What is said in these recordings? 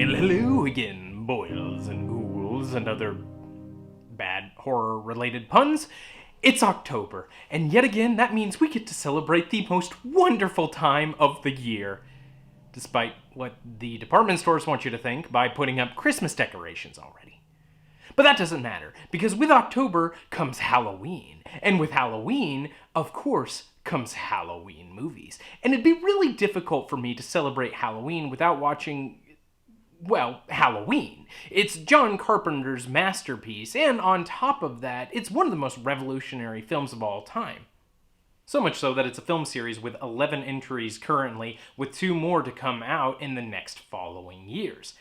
Well, hello again, boils and ghouls and other bad horror-related puns. It's October, and yet again that means we get to celebrate the most wonderful time of the year. Despite what the department stores want you to think by putting up Christmas decorations already. But that doesn't matter, because with October comes Halloween. And with Halloween, of course, comes Halloween movies. And it'd be really difficult for me to celebrate Halloween without watching, well, Halloween. It's John Carpenter's masterpiece, and on top of that, it's one of the most revolutionary films of all time. So much so that it's a film series with 11 entries currently, with 2 more to come out in the next following years.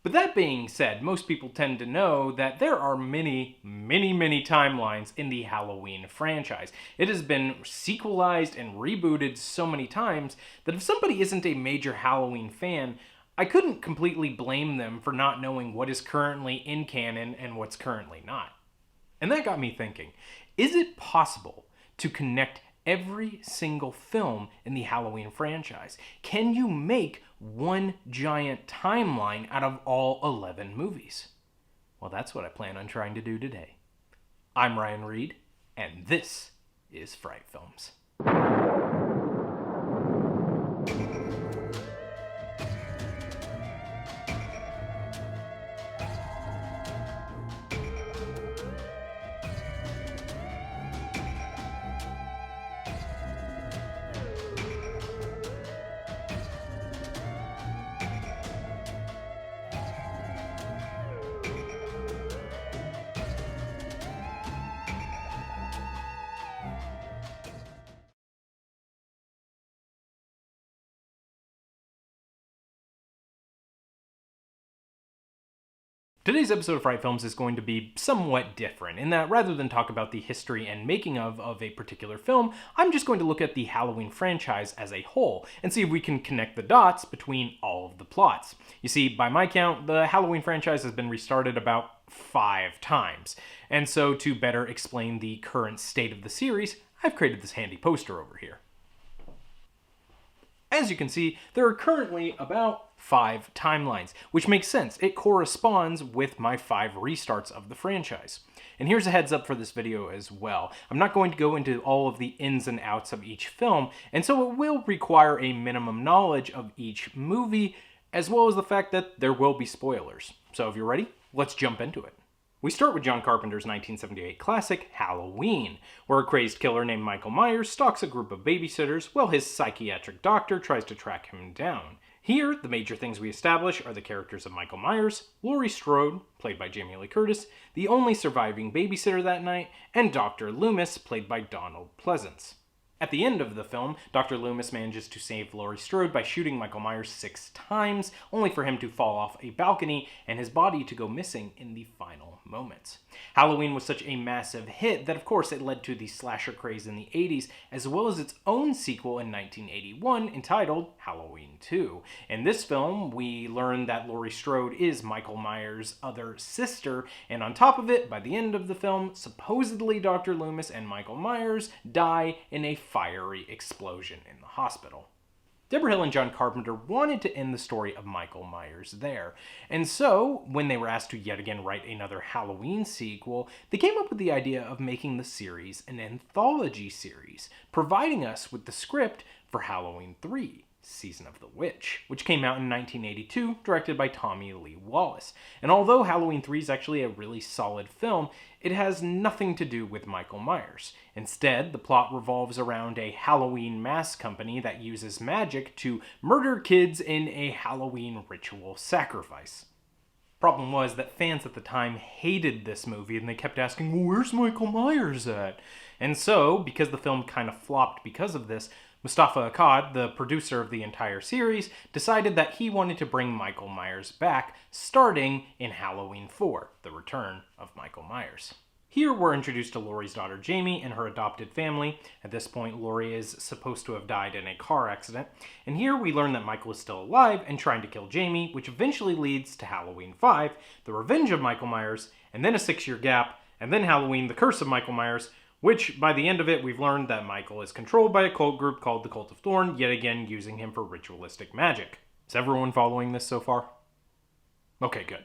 But that being said, most people tend to know that there are many timelines in the Halloween franchise. It has been sequelized and rebooted so many times that if somebody isn't a major Halloween fan, I couldn't completely blame them for not knowing what is currently in canon and what's currently not. And that got me thinking, is it possible to connect every single film in the Halloween franchise? Can you make one giant timeline out of all 11 movies? Well, that's what I plan on trying to do today. I'm Ryan Reed, and this is Fright Films. Today's episode of Fright Films is going to be somewhat different in that rather than talk about the history and making of a particular film, I'm just going to look at the Halloween franchise as a whole and see if we can connect the dots between all of the plots. You see, by my count, the Halloween franchise has been restarted about 5 times. And so to better explain the current state of the series, I've created this handy poster over here. As you can see, there are currently about 5 timelines, which makes sense. It corresponds with my 5 restarts of the franchise. And here's a heads up for this video as well. I'm not going to go into all of the ins and outs of each film, and so it will require a minimum knowledge of each movie, as well as the fact that there will be spoilers. So if you're ready, let's jump into it. We start with John Carpenter's 1978 classic, Halloween, where a crazed killer named Michael Myers stalks a group of babysitters while his psychiatric doctor tries to track him down. Here, the major things we establish are the characters of Michael Myers, Laurie Strode, played by Jamie Lee Curtis, the only surviving babysitter that night, and Dr. Loomis, played by Donald Pleasence. At the end of the film, Dr. Loomis manages to save Laurie Strode by shooting Michael Myers 6 times, only for him to fall off a balcony and his body to go missing in the final moments. Halloween was such a massive hit that of course it led to the slasher craze in the 80s, as well as its own sequel in 1981 entitled Halloween 2. In this film, we learn that Laurie Strode is Michael Myers' other sister, and on top of it, by the end of the film, supposedly Dr. Loomis and Michael Myers die in a fiery explosion in the hospital. Deborah Hill and John Carpenter wanted to end the story of Michael Myers there, and so, when they were asked to yet again write another Halloween sequel, they came up with the idea of making the series an anthology series, providing us with the script for Halloween 3. Season of the Witch, which came out in 1982, directed by Tommy Lee Wallace. And although Halloween 3 is actually a really solid film, it has nothing to do with Michael Myers. Instead, the plot revolves around a Halloween mask company that uses magic to murder kids in a Halloween ritual sacrifice. Problem was that fans at the time hated this movie and they kept asking, well, where's Michael Myers at? And so, because the film kind of flopped because of this, Mustafa Akkad, the producer of the entire series, decided that he wanted to bring Michael Myers back, starting in Halloween 4, The Return of Michael Myers. Here we're introduced to Laurie's daughter Jamie and her adopted family. At this point, Laurie is supposed to have died in a car accident. And here we learn that Michael is still alive and trying to kill Jamie, which eventually leads to Halloween 5, The Revenge of Michael Myers, and then a 6-year gap, and then Halloween, The Curse of Michael Myers, which, by the end of it, we've learned that Michael is controlled by a cult group called the Cult of Thorn, yet again using him for ritualistic magic. Is everyone following this so far? Okay, good.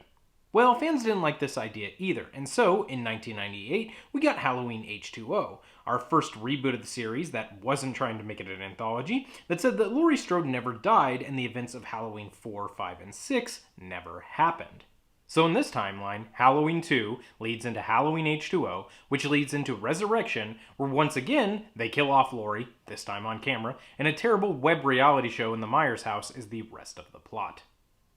Well, fans didn't like this idea either, and so in 1998, we got Halloween H2O, our first reboot of the series that wasn't trying to make it an anthology, that said that Laurie Strode never died and the events of Halloween 4, 5, and 6 never happened. So in this timeline, Halloween 2 leads into Halloween H2O, which leads into Resurrection, where once again, they kill off Laurie, this time on camera, and a terrible web reality show in the Myers house is the rest of the plot.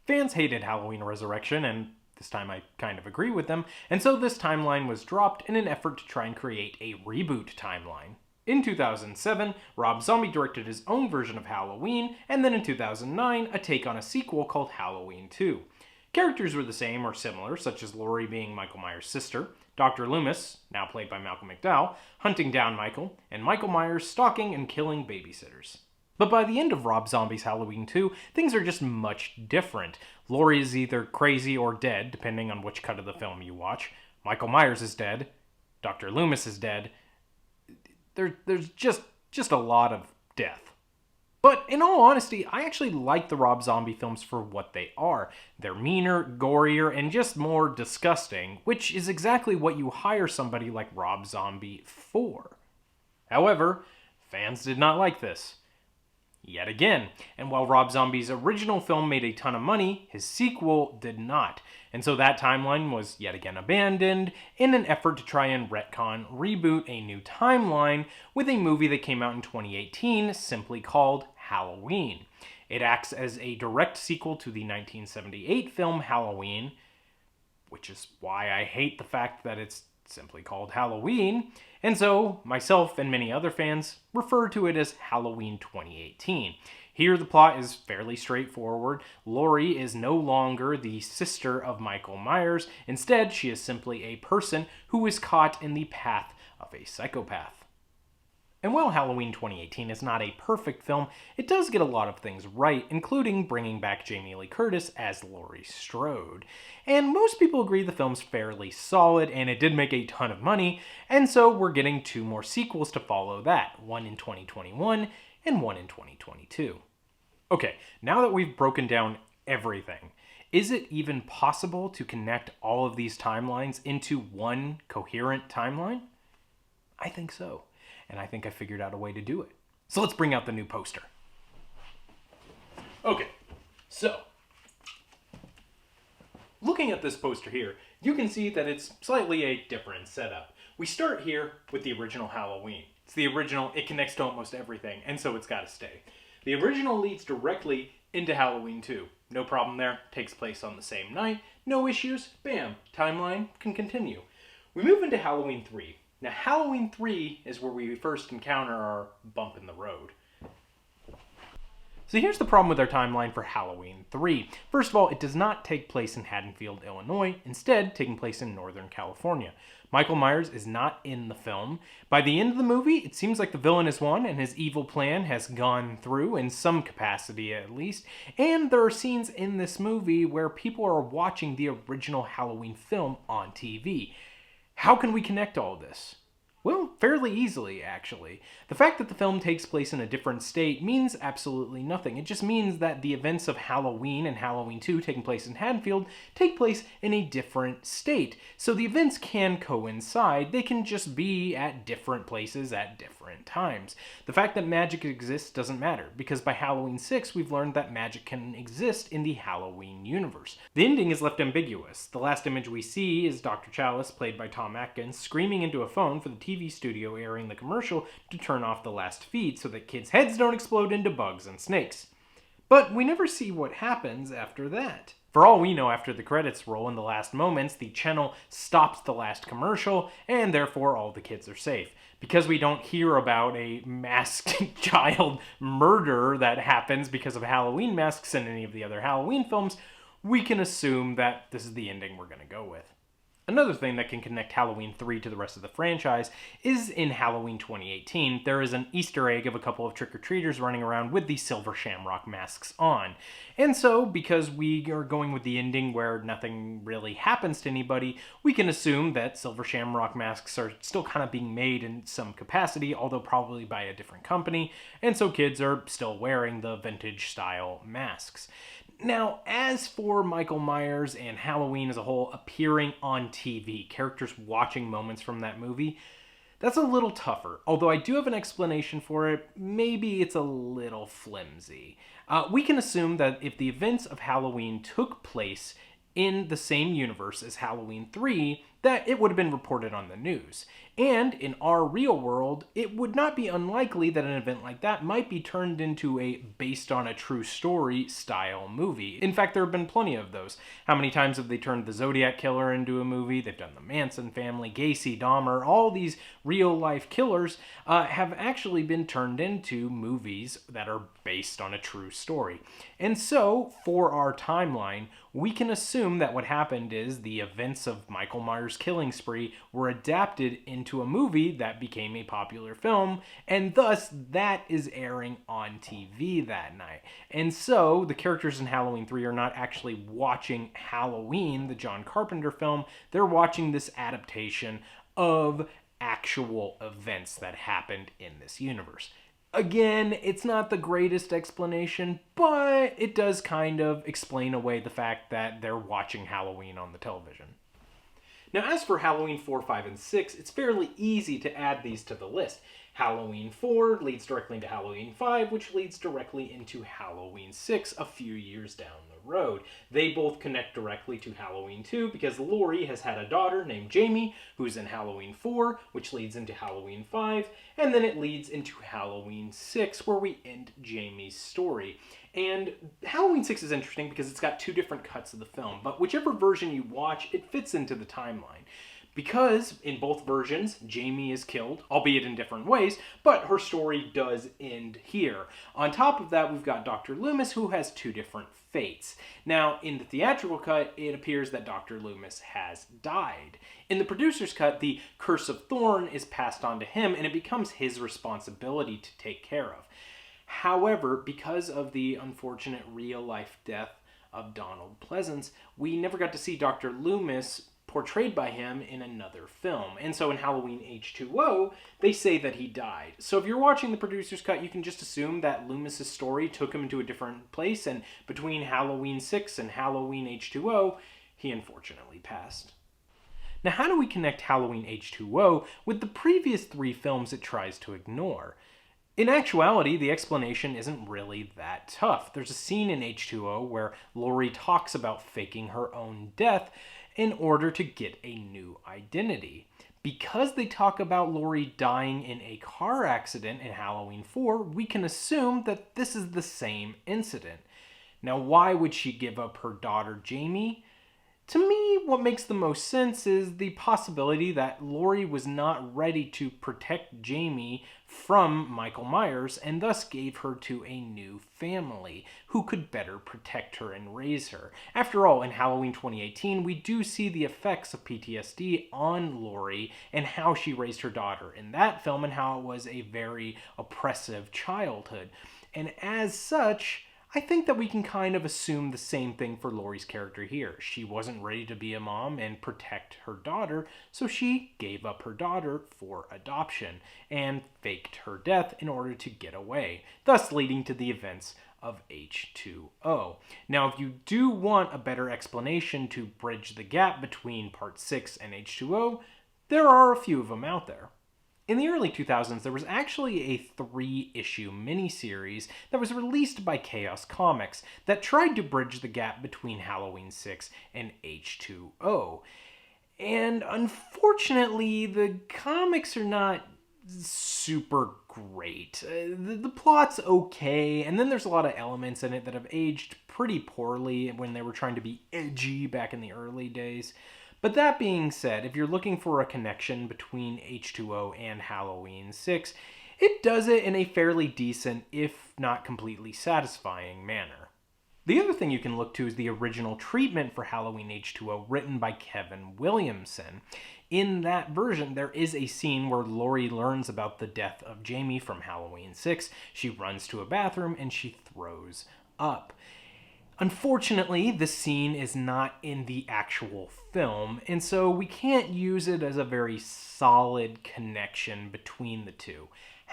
Fans hated Halloween Resurrection, and this time I kind of agree with them, and so this timeline was dropped in an effort to try and create a reboot timeline. In 2007, Rob Zombie directed his own version of Halloween, and then in 2009, a take on a sequel called Halloween 2. Characters were the same or similar, such as Laurie being Michael Myers' sister, Dr. Loomis, now played by Malcolm McDowell, hunting down Michael, and Michael Myers stalking and killing babysitters. But by the end of Rob Zombie's Halloween 2, things are just much different. Laurie is either crazy or dead, depending on which cut of the film you watch. Michael Myers is dead. Dr. Loomis is dead. There's just a lot of death. But in all honesty, I actually like the Rob Zombie films for what they are. They're meaner, gorier, and just more disgusting, which is exactly what you hire somebody like Rob Zombie for. However, fans did not like this. Yet again, and while Rob Zombie's original film made a ton of money, his sequel did not, and so that timeline was yet again abandoned in an effort to try and reboot a new timeline with a movie that came out in 2018 simply called Halloween. It acts as a direct sequel to the 1978 film Halloween, which is why I hate the fact that it's simply called Halloween, and so myself and many other fans refer to it as Halloween 2018. Here the plot is fairly straightforward. Laurie is no longer the sister of Michael Myers. Instead, she is simply a person who is caught in the path of a psychopath. And while Halloween 2018 is not a perfect film, it does get a lot of things right, including bringing back Jamie Lee Curtis as Laurie Strode. And most people agree the film's fairly solid, and it did make a ton of money, and so we're getting 2 more sequels to follow that, one in 2021 and one in 2022. Okay, now that we've broken down everything, is it even possible to connect all of these timelines into one coherent timeline? I think so. And I think I figured out a way to do it. So let's bring out the new poster. Okay, so looking at this poster here, you can see that it's slightly a different setup. We start here with the original Halloween. It's the original, it connects to almost everything, and so it's gotta stay. The original leads directly into Halloween 2. No problem there, takes place on the same night, no issues, bam, timeline can continue. We move into Halloween 3. Now, Halloween 3 is where we first encounter our bump in the road. So here's the problem with our timeline for Halloween 3. First of all, it does not take place in Haddonfield, Illinois, instead taking place in Northern California. Michael Myers is not in the film. By the end of the movie, it seems like the villain is won and his evil plan has gone through, in some capacity at least, and there are scenes in this movie where people are watching the original Halloween film on TV. How can we connect all this? Well, fairly easily, actually. The fact that the film takes place in a different state means absolutely nothing. It just means that the events of Halloween and Halloween 2 taking place in Haddonfield take place in a different state. So the events can coincide. They can just be at different places at different times. The fact that magic exists doesn't matter, because by Halloween 6, we've learned that magic can exist in the Halloween universe. The ending is left ambiguous. The last image we see is Dr. Chalice, played by Tom Atkins, screaming into a phone for the TV studio airing the commercial to turn off the last feed so that kids' heads don't explode into bugs and snakes. But we never see what happens after that. For all we know, after the credits roll in the last moments, the channel stops the last commercial, and therefore all the kids are safe. Because we don't hear about a masked child murder that happens because of Halloween masks in any of the other Halloween films, we can assume that this is the ending we're going to go with. Another thing that can connect Halloween 3 to the rest of the franchise is in Halloween 2018, there is an Easter egg of a couple of trick-or-treaters running around with the silver shamrock masks on. And so, because we are going with the ending where nothing really happens to anybody, we can assume that silver shamrock masks are still kind of being made in some capacity, although probably by a different company, and so kids are still wearing the vintage style masks. Now, as for Michael Myers and Halloween as a whole appearing on TV, characters watching moments from that movie, that's a little tougher. Although I do have an explanation for it, maybe it's a little flimsy. We can assume that if the events of Halloween took place in the same universe as Halloween 3, that it would have been reported on the news. And in our real world, it would not be unlikely that an event like that might be turned into a based on a true story style movie. In fact, there have been plenty of those. How many times have they turned the Zodiac Killer into a movie? They've done the Manson family, Gacy, Dahmer, all these real life killers have actually been turned into movies that are based on a true story. And so, for our timeline, we can assume that what happened is the events of Michael Myers' killing spree were adapted into a movie that became a popular film, and thus that is airing on TV that night. And so the characters in Halloween 3 are not actually watching Halloween, the John Carpenter film, they're watching this adaptation of actual events that happened in this universe. Again, it's not the greatest explanation, but it does kind of explain away the fact that they're watching Halloween on the television. Now, as for Halloween 4, 5, and 6, it's fairly easy to add these to the list. Halloween 4 leads directly into Halloween 5, which leads directly into Halloween 6 a few years down the road. They both connect directly to Halloween 2 because Laurie has had a daughter named Jamie, who's in Halloween 4, which leads into Halloween 5, and then it leads into Halloween 6, where we end Jamie's story. And Halloween 6 is interesting because it's got two different cuts of the film, but whichever version you watch, it fits into the timeline. Because in both versions, Jamie is killed, albeit in different ways, but her story does end here. On top of that, we've got Dr. Loomis, who has two different fates. Now, in the theatrical cut, it appears that Dr. Loomis has died. In the producer's cut, the Curse of Thorn is passed on to him, and it becomes his responsibility to take care of. However, because of the unfortunate real-life death of Donald Pleasence, we never got to see Dr. Loomis portrayed by him in another film. And so in Halloween H2O, they say that he died. So if you're watching the producer's cut, you can just assume that Loomis's story took him to a different place, and between Halloween 6 and Halloween H2O, he unfortunately passed. Now, how do we connect Halloween H2O with the previous three films it tries to ignore? In actuality, the explanation isn't really that tough. There's a scene in H2O where Laurie talks about faking her own death in order to get a new identity. Because they talk about Laurie dying in a car accident in Halloween 4, we can assume that this is the same incident. Now, why would she give up her daughter Jamie? To me, what makes the most sense is the possibility that Laurie was not ready to protect Jamie from Michael Myers and thus gave her to a new family who could better protect her and raise her. After all, in Halloween 2018, we do see the effects of PTSD on Laurie and how she raised her daughter in that film and how it was a very oppressive childhood. And as such, I think that we can kind of assume the same thing for Laurie's character here. She wasn't ready to be a mom and protect her daughter, so she gave up her daughter for adoption and faked her death in order to get away, thus leading to the events of H2O. Now, if you do want a better explanation to bridge the gap between Part 6 and H2O, there are a few of them out there. In the early 2000s, there was actually a 3-issue miniseries that was released by Chaos Comics that tried to bridge the gap between Halloween 6 and H2O. And unfortunately, the comics are not super great. The plot's okay, and then there's a lot of elements in it that have aged pretty poorly when they were trying to be edgy back in the early days. But that being said, if you're looking for a connection between H2O and Halloween 6, it does it in a fairly decent, if not completely satisfying manner. The other thing you can look to is the original treatment for Halloween H2O written by Kevin Williamson. In that version, there is a scene where Laurie learns about the death of Jamie from Halloween 6. She runs to a bathroom and she throws up. Unfortunately, this scene is not in the actual film, and so we can't use it as a very solid connection between the two.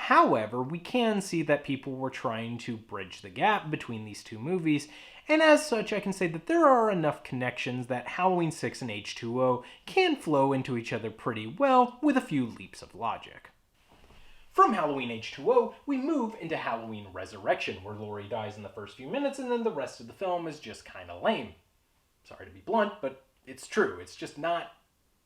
However, we can see that people were trying to bridge the gap between these two movies, and as such, I can say that there are enough connections that Halloween 6 and H2O can flow into each other pretty well with a few leaps of logic. From Halloween H2O, we move into Halloween Resurrection, where Laurie dies in the first few minutes and then the rest of the film is just kinda lame. Sorry to be blunt, but it's true. It's just not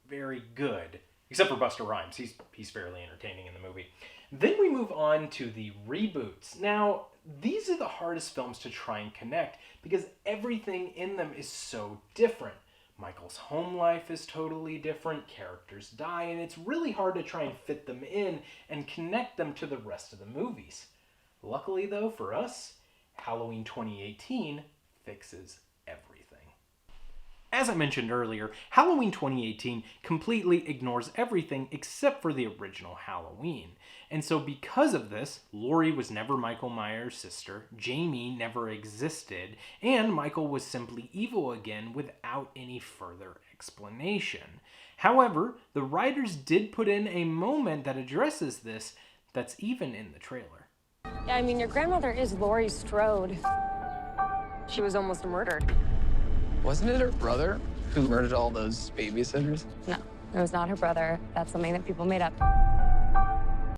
very good. Except for Busta Rhymes. He's fairly entertaining in the movie. Then we move on to the reboots. Now, these are the hardest films to try and connect because everything in them is so different. Michael's home life is totally different, characters die, and it's really hard to try and fit them in and connect them to the rest of the movies. Luckily, though, for us, Halloween 2018 fixes everything. As I mentioned earlier, Halloween 2018 completely ignores everything except for the original Halloween. And so because of this, Laurie was never Michael Myers' sister, Jamie never existed, and Michael was simply evil again without any further explanation. However, the writers did put in a moment that addresses this that's even in the trailer. Yeah, I mean, your grandmother is Laurie Strode. She was almost murdered. Wasn't it her brother who murdered all those babysitters? No, it was not her brother. That's something that people made up.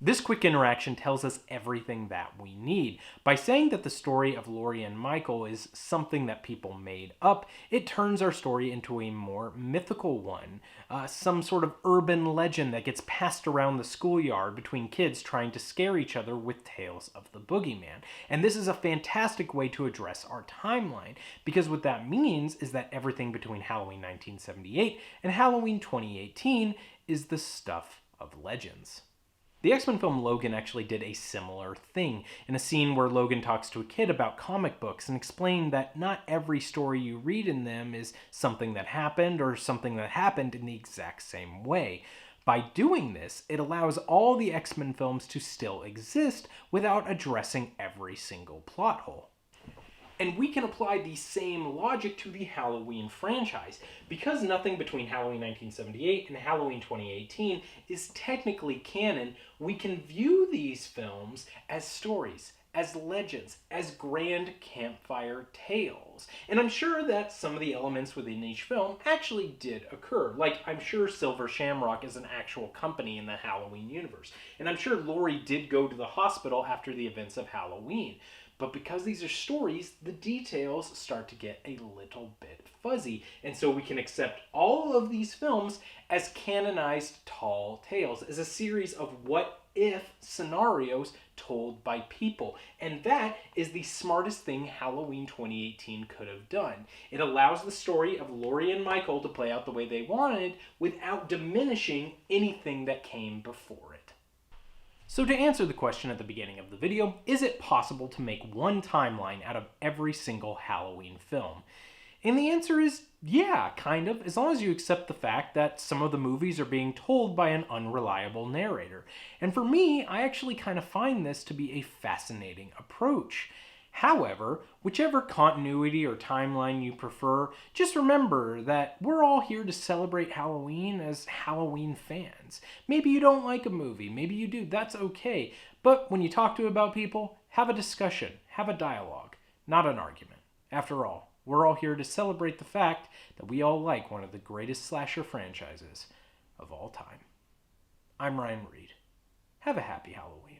This quick interaction tells us everything that we need. By saying that the story of Laurie and Michael is something that people made up, it turns our story into a more mythical one. Some sort of urban legend that gets passed around the schoolyard between kids trying to scare each other with tales of the boogeyman. And this is a fantastic way to address our timeline, because what that means is that everything between Halloween 1978 and Halloween 2018 is the stuff of legends. The X-Men film Logan actually did a similar thing, in a scene where Logan talks to a kid about comic books and explained that not every story you read in them is something that happened or something that happened in the exact same way. By doing this, it allows all the X-Men films to still exist without addressing every single plot hole. And we can apply the same logic to the Halloween franchise. Because nothing between Halloween 1978 and Halloween 2018 is technically canon, we can view these films as stories, as legends, as grand campfire tales. And I'm sure that some of the elements within each film actually did occur. Like, I'm sure Silver Shamrock is an actual company in the Halloween universe. And I'm sure Laurie did go to the hospital after the events of Halloween. But because these are stories, the details start to get a little bit fuzzy. And so we can accept all of these films as canonized tall tales, as a series of what-if scenarios told by people. And that is the smartest thing Halloween 2018 could have done. It allows the story of Laurie and Michael to play out the way they wanted without diminishing anything that came before it. So to answer the question at the beginning of the video, is it possible to make one timeline out of every single Halloween film? And the answer is yeah, kind of, as long as you accept the fact that some of the movies are being told by an unreliable narrator. And for me, I actually kind of find this to be a fascinating approach. However, whichever continuity or timeline you prefer, just remember that we're all here to celebrate Halloween as Halloween fans. Maybe you don't like a movie, maybe you do, that's okay. But when you talk to about people, have a discussion, have a dialogue, not an argument. After all, we're all here to celebrate the fact that we all like one of the greatest slasher franchises of all time. I'm Ryan Reed. Have a happy Halloween.